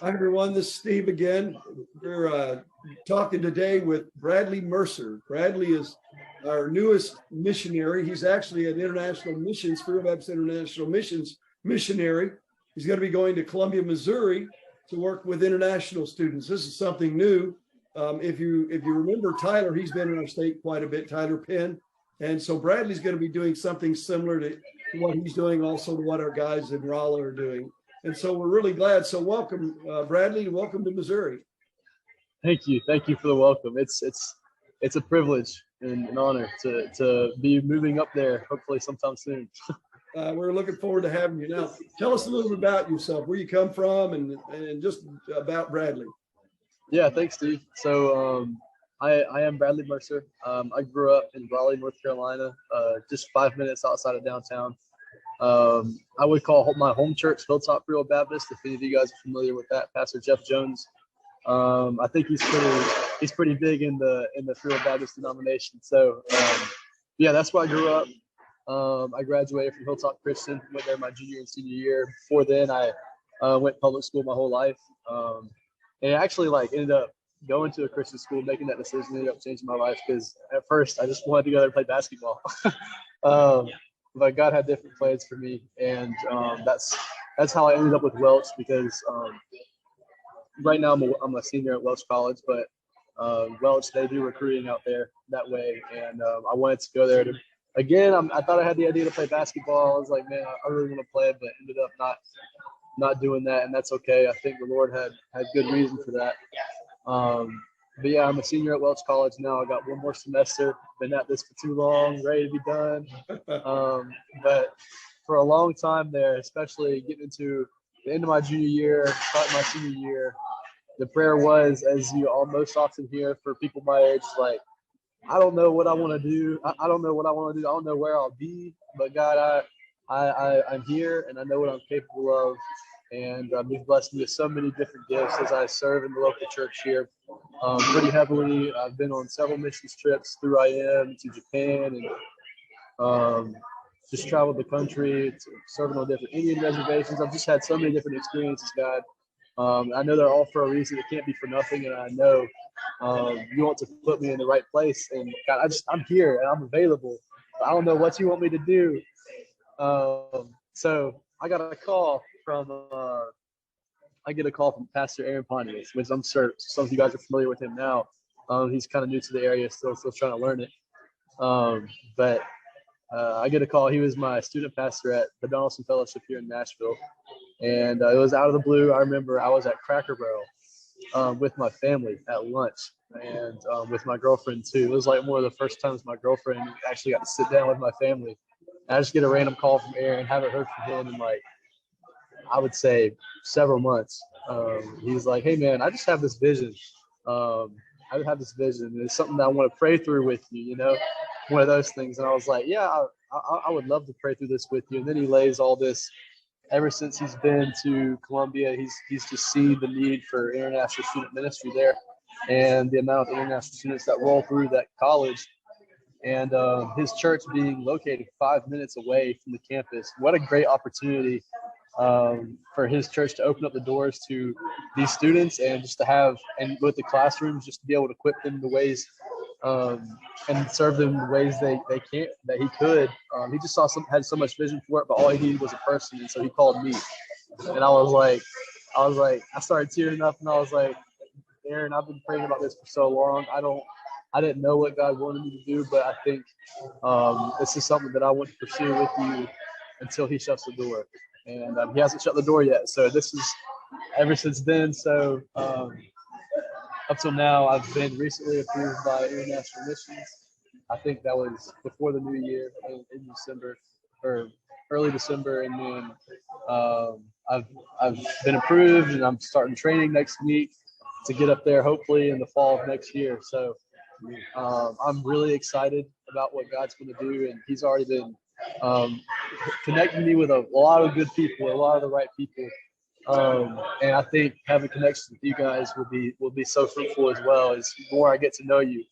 Hi, everyone. This is Steve again. We're talking today with Bradley Mercer. Bradley is our newest missionary. He's actually an international missions, Fairfax International Missions missionary. He's going to be going to Columbia, Missouri to work with international students. This is something new. If you remember Tyler, he's been in our state quite a bit, Tyler Penn. And so Bradley's going to be doing something similar to what he's doing, also to what our guys in Raleigh are doing. And so we're really glad. So welcome, Bradley, and welcome to Missouri. Thank you for the welcome. It's a privilege and an honor to be moving up there, hopefully sometime soon. We're looking forward to having you. Now, tell us a little bit about yourself, where you come from, and just about Bradley. Yeah, thanks, Steve. So I am Bradley Mercer. I grew up in Raleigh, North Carolina, just 5 minutes outside of downtown. I would call my home church Hilltop Free Will Baptist. If any of you guys are familiar with that, Pastor Jeff Jones. I think he's pretty big in the Free Will Baptist denomination. So yeah, that's where I grew up. I graduated from Hilltop Christian, went there my junior and senior year. Before then, I went public school my whole life, and actually ended up going to a Christian school, making that decision ended up changing my life because at first I just wanted to go there and play basketball. But God had different plans for me, and that's how I ended up with Welch because right now I'm a senior at Welch College, but Welch, they do recruiting out there that way, and I wanted to go there to again. I thought I had the idea to play basketball. I was like, man, I really want to play, but ended up not doing that, and that's okay. I think the Lord had good reason for that. But yeah, I'm a senior at Welch College now. I got one more semester. Been at this for too long, ready to be done. But for a long time there, especially getting into the end of my junior year, starting my senior year, the prayer was, as you almost often hear for people my age, like, I don't know what I want to do. I don't know what I want to do. I don't know where I'll be. But God, I'm here, and I know what I'm capable of. And you've blessed me with so many different gifts as I serve in the local church here pretty heavily. I've been on several missions trips through IM to Japan and just traveled the country, serving on different Indian reservations. I've just had so many different experiences, God. I know they're all for a reason. It can't be for nothing. And I know you want to put me in the right place. And God, I'm here and I'm available. I don't know what you want me to do. So I got a call from Pastor Aaron Pontius, which I'm sure some of you guys are familiar with him now. He's kind of new to the area, still trying to learn it. But I get a call. He was my student pastor at the Donaldson Fellowship here in Nashville, and it was out of the blue. I remember I was at Cracker Barrel with my family at lunch, and with my girlfriend too. It was like one of the first times my girlfriend actually got to sit down with my family. And I just get a random call from Aaron, haven't heard from him in I would say several months. He's like, hey man, I just have this vision. I have this vision. It's something that I want to pray through with you, one of those things. And I was like, yeah, I would love to pray through this with you. And then he lays all this. Ever since he's been to Columbia, he's just seen the need for international student ministry there and the amount of international students that roll through that college. And his church being located 5 minutes away from the campus. What a great opportunity for his church to open up the doors to these students and just to have, and with the classrooms, just to be able to equip them in the ways and serve them in the ways that he could. He just had so much vision for it, but all he needed was a person. And so he called me. And I was like, I started tearing up and I was like, Aaron, I've been praying about this for so long. I didn't know what God wanted me to do, but I think this is something that I want to pursue with you until he shuts the door. And he hasn't shut the door yet. So this is ever since then. So up till now, I've been recently approved by International Missions. I think that was before the new year in December or early December. And then I've been approved and I'm starting training next week to get up there hopefully in the fall of next year. So I'm really excited about what God's going to do. And he's already been connecting me with a lot of good people, a lot of the right people. And I think having connections with you guys will be so fruitful as well as more I get to know you.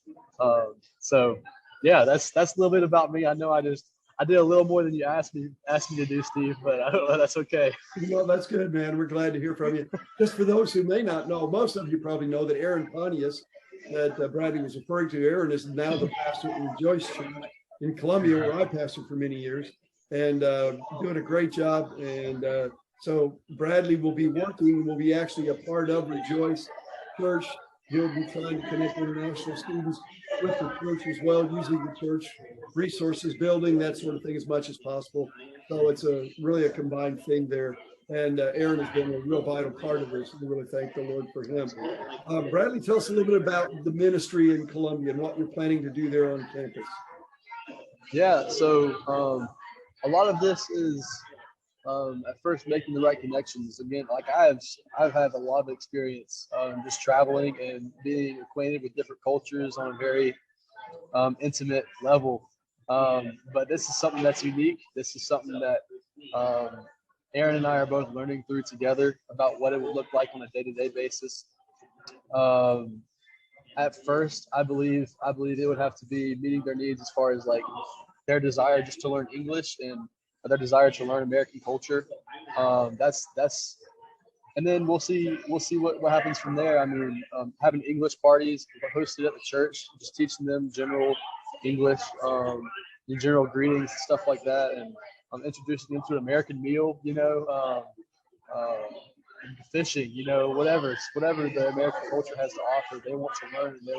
So yeah, that's a little bit about me. I know I just I did a little more than you asked me to do, Steve, but I don't know. That's okay. Well, that's good, man. We're glad to hear from you. Just for those who may not know, most of you probably know that Aaron Pontius, that Bradley was referring to, Aaron is now the pastor at Rejoice Church in Columbia, where I pastored for many years, and doing a great job. And so Bradley will be actually a part of Rejoice Church. He'll be trying to connect international students with the church as well, using the church resources, building, that sort of thing as much as possible. So it's really a combined thing there. And Aaron has been a real vital part of this. We really thank the Lord for him. Bradley, tell us a little bit about the ministry in Columbia and what you're planning to do there on campus. Yeah, so a lot of this is at first making the right connections. Again, like I've had a lot of experience just traveling and being acquainted with different cultures on a very intimate level. But this is something that's unique. This is something that Aaron and I are both learning through together about what it would look like on a day-to-day basis. At first, I believe it would have to be meeting their needs as far as like their desire just to learn English and their desire to learn American culture. And then we'll see what happens from there. I mean, having English parties hosted at the church, just teaching them general English, general greetings, stuff like that, and introducing them to an American meal, fishing, whatever the American culture has to offer. They want to learn, and they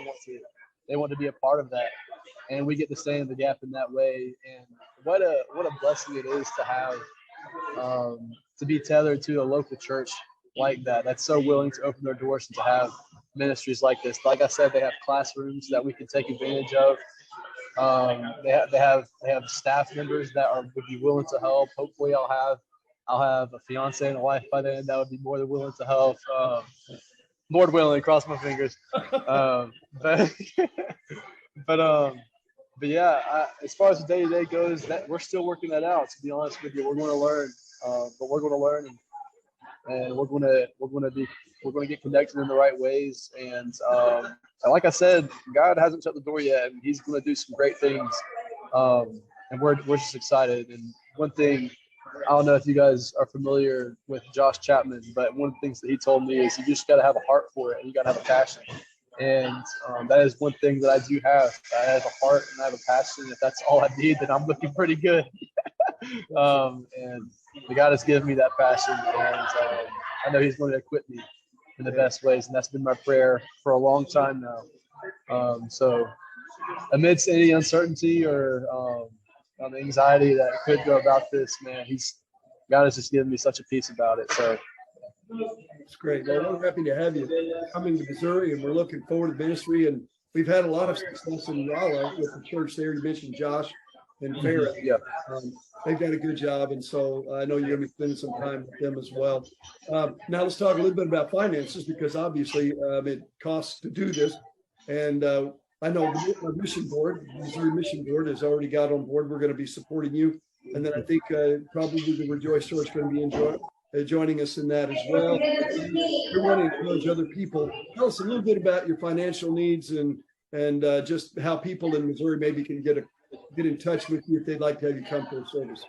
want to be a part of that, and we get to stand in the gap in that way. And what a blessing it is to have to be tethered to a local church like that, that's so willing to open their doors and to have ministries like this. Like I said, they have classrooms that we can take advantage of. They have staff members that would be willing to help. Hopefully, I'll have a fiance and a wife by then that would be more than willing to help. Lord willing, cross my fingers. But yeah, as far as the day-to-day goes, that we're still working that out. To be honest with you, we're going to learn, but we're going to learn, and we're going to get connected in the right ways. And like I said, God hasn't shut the door yet, and He's going to do some great things. And we're just excited. And one thing, I don't know if you guys are familiar with Josh Chapman, but one of the things that he told me is you just got to have a heart for it, and you got to have a passion. And that is one thing that I do have. I have a heart and I have a passion. If that's all I need, then I'm looking pretty good. And God has given me that passion, and I know He's going to equip me in the best ways, and that's been my prayer for a long time now. So amidst any uncertainty or anxiety that could go about this, man, God has just given me such a peace about it. So it's great. Well, we're happy to have you coming to Missouri, and we're looking forward to ministry. And we've had a lot of success in Rolla with the church there. You mentioned Josh and Farrah. Yeah. They've done a good job, and so I know you're going to be spending some time with them as well. Now let's talk a little bit about finances, because obviously it costs to do this. And I know the mission board, Missouri Mission Board, has already got on board. We're going to be supporting you, and then I think probably the Rejoice Church is going to be joining us in that as well. We want to encourage other people. Tell us a little bit about your financial needs and just how people in Missouri maybe can get in touch with you if they'd like to have you come for a service.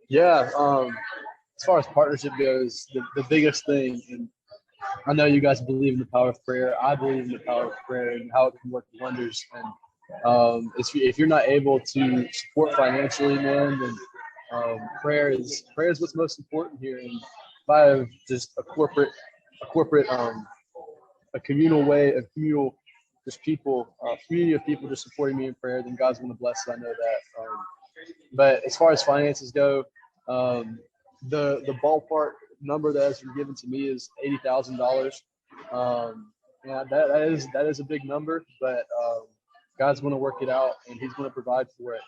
Yeah. As far as partnership goes, the biggest thing, and I know you guys believe in the power of prayer. I believe in the power of prayer and how it can work wonders. And if you're not able to support financially, man, then prayer is what's most important here. And if I have just a communal way, just people, community of people just supporting me in prayer, then God's going to bless it. I know that. But as far as finances go, the ballpark number that has been given to me is $80,000. Yeah, that is a big number, but God's going to work it out, and He's going to provide for it.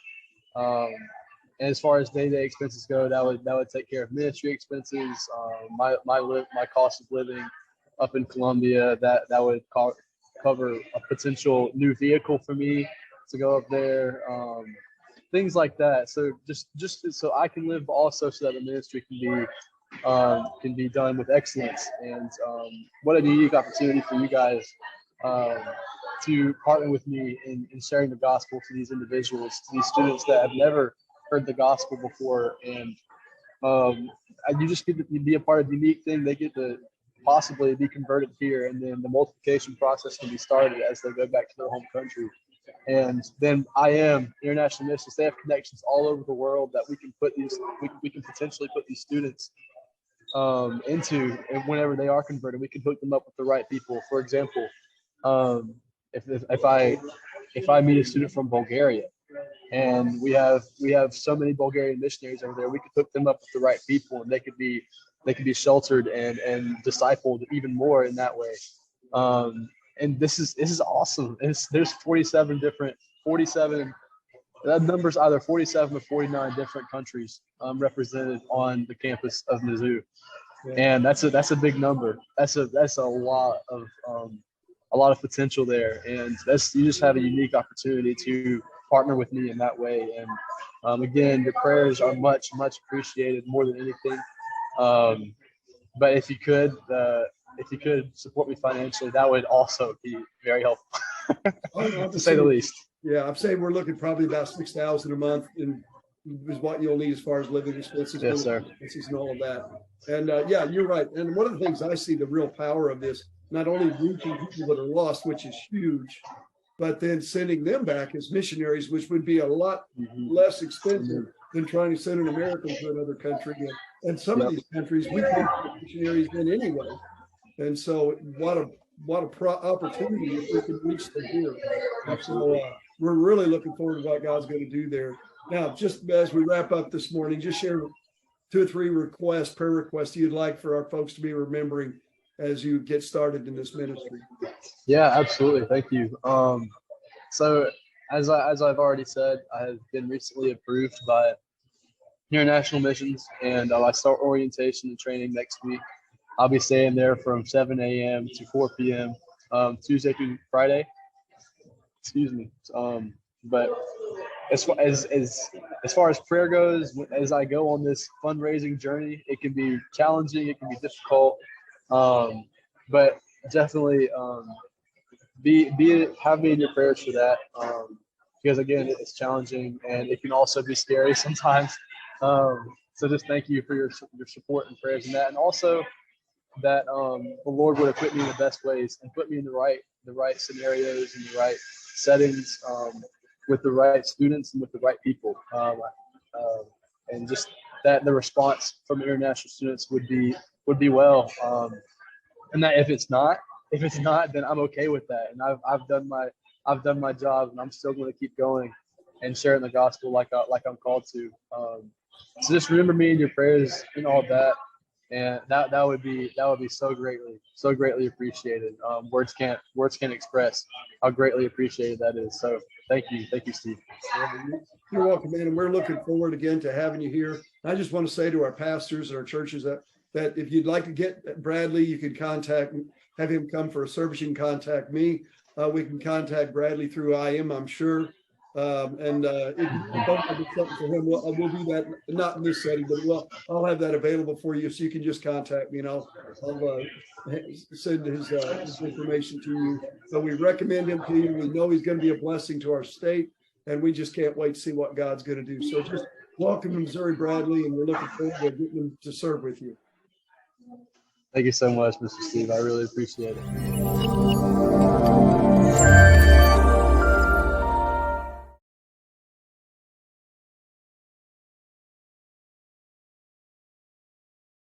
And as far as day-to-day expenses go, that would take care of ministry expenses, my cost of living up in Columbia. That would cover a potential new vehicle for me to go up there, things like that. So just so I can live, but also so that the ministry can be done with excellence. And what a unique opportunity for you guys to partner with me in sharing the gospel to these individuals, to these students that have never heard the gospel before, and you just get to be a part of the unique thing. They get to possibly be converted here, and then the multiplication process can be started as they go back to their home country. And then International Missions, they have connections all over the world that we can put we can potentially put these students into, and whenever they are converted, we can hook them up with the right people. For example, if I meet a student from Bulgaria, and we have so many Bulgarian missionaries over there, we could hook them up with the right people, and they could be sheltered and discipled even more in that way. And this is awesome. There's 47, that number's either 47 or 49 different countries represented on the campus of Mizzou. And that's a big number. That's a lot of potential there. And you just have a unique opportunity to partner with me in that way. And again, your prayers are much, much appreciated, more than anything. But if you could support me financially, that would also be very helpful, to say the least. Yeah, I'm saying we're looking probably about $6,000 a month, and is what you'll need as far as living expenses, yes, sir, and all of that. And yeah, you're right. And one of the things I see the real power of this, not only reaching people that are lost, which is huge, but then sending them back as missionaries, which would be a lot less expensive than trying to send an American to another country. And some of these countries we can't put missionaries in anyway. And so what a opportunity if we can reach them here. And so we're really looking forward to what God's going to do there. Now, just as we wrap up this morning, just share 2 or 3 prayer requests you'd like for our folks to be remembering as you get started in this ministry. Yeah, absolutely. Thank you. So as I've already said, I have been recently approved by International Missions, and I start orientation and training next week. I'll be staying there from 7 a.m. to 4 p.m. Tuesday through Friday. Excuse me. But as far as prayer goes, as I go on this fundraising journey, it can be challenging, it can be difficult, but definitely have me in your prayers for that, because again, it's challenging and it can also be scary sometimes. So just thank you for your support and prayers in that, and also that the Lord would equip me in the best ways and put me in the right scenarios and the right settings, with the right students and with the right people, and just that the response from international students would be well, and that if it's not, then I'm okay with that, and I've done my job, and I'm still going to keep going and sharing the gospel like I'm called to. So just remember me in your prayers and all that, and that would be so greatly appreciated. Words can't express how greatly appreciated that is. So thank you, Steve. You're welcome, man. And we're looking forward again to having you here. I just want to say to our pastors and our churches that if you'd like to get Bradley, you can have him come for a service. You can contact me. We can contact Bradley through IM, I'm sure. And if you don't have something for him, we'll do that, not in this setting, but I'll have that available for you, so you can just contact me, and I'll send his information to you. So we recommend him to you. We know he's going to be a blessing to our state, and we just can't wait to see what God's going to do. So just welcome to Missouri, Bradley, and we're looking forward to getting him to serve with you. Thank you so much, Mr. Steve. I really appreciate it.